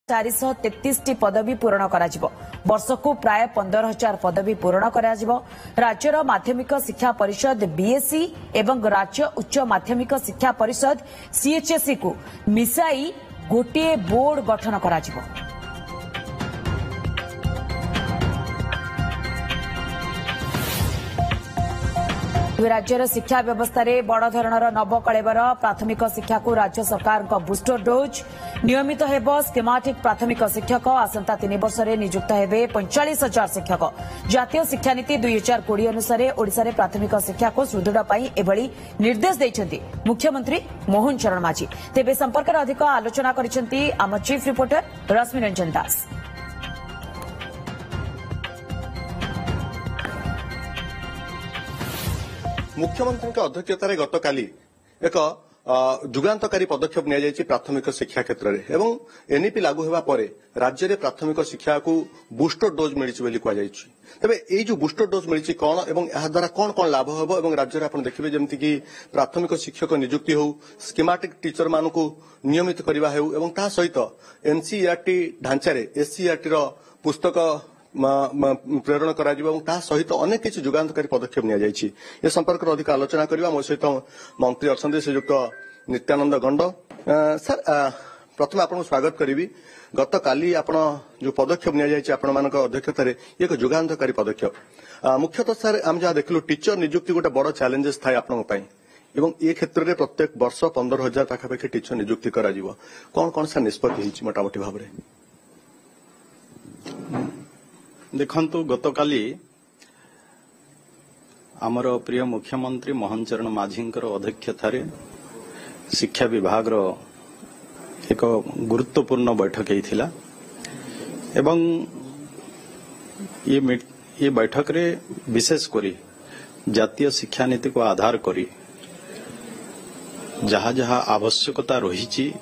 433 पदवी पूरण कराजिबो। वर्षकु प्राय 15,000 पदवी पूरण कराजिबो। राज्यर माध्यमिक शिक्षा परिषद बीएससी एवं राज्य उच्च माध्यमिक शिक्षा परिषद सीएचएसई को मिसाई गोटे बोर्ड गठन कराजिबो। राज्यर शिक्षा व्यवस्था रे बड़ धरणर नवकलेवर प्राथमिक शिक्षा को राज्य सरकार बूस्टर डोज नियमित हेब। स्कीमाटिक प्राथमिक शिक्षक आसंता 3 वर्ष रे नियुक्त हेबे 45,000 शिक्षक। जातीय शिक्षा नीति 2020 अनुसार ओडिशा रे प्राथमिक शिक्षा को सुदृढ़ पई एभली निर्देश दैछन्ती मुख्यमंत्री मोहन चरण माझी। तेबे संपर्क रे अधिक आलोचना करिसेंती आम चीफ रिपोर्टर रश्मि रंजन दास। मुख्यमंत्री अध्यक्षतार गतकाली एक जुगान्तकारी पदक्षेप नि प्राथमिक शिक्षा क्षेत्र में एवं एनईपी लागू होगा पर राज्य में प्राथमिक शिक्षा को बूस्टर डोज मिली कहुई। तेज ये जो बूस्टर डोज मिली कौन एवं यह द्वारा कौन कौन लाभ हम राज्य में आप देखिए जमीक प्राथमिक शिक्षक नियुक्ति हो स्कीमाटिक टीचर मान को नियमित करवा हो सहित एनसीईआरटी ढांचारे एससीईआरटी पुस्तक प्रेरण करा सहित अनेक किसी जुगान्तकारी पदक्षेप नि संपर्क अधिक आलोचना करवा मो सहित मंत्री अच्छा श्रीयुक्त नित्यानंद गंड। सर प्रथम आपको स्वागत करी। गत काली आपण जो पदक्षेप नि अध्यक्षतार एक जुगान्तकारी पदक्षेप मुख्यतः सर आम जहाँ देखलु टीचर नियुक्ति गोटे बड़ चैलेंजेस थाए आपंग ये क्षेत्र में प्रत्येक वर्ष 15,000 पाखापाखि टीचर नियुक्ति करा कौन कौन सा निष्पत्ति मोटामोटी भाव में देखंतु गतकाली आमर प्रिय मुख्यमंत्री मोहन चरण माझींकर अध्यक्षतार शिक्षा विभाग एक गुरुत्वपूर्ण बैठक होता एवं ये बैठक रे विशेष करी जातीय शिक्षा नीति को आधार करी जहाँ जहाँ आवश्यकता रही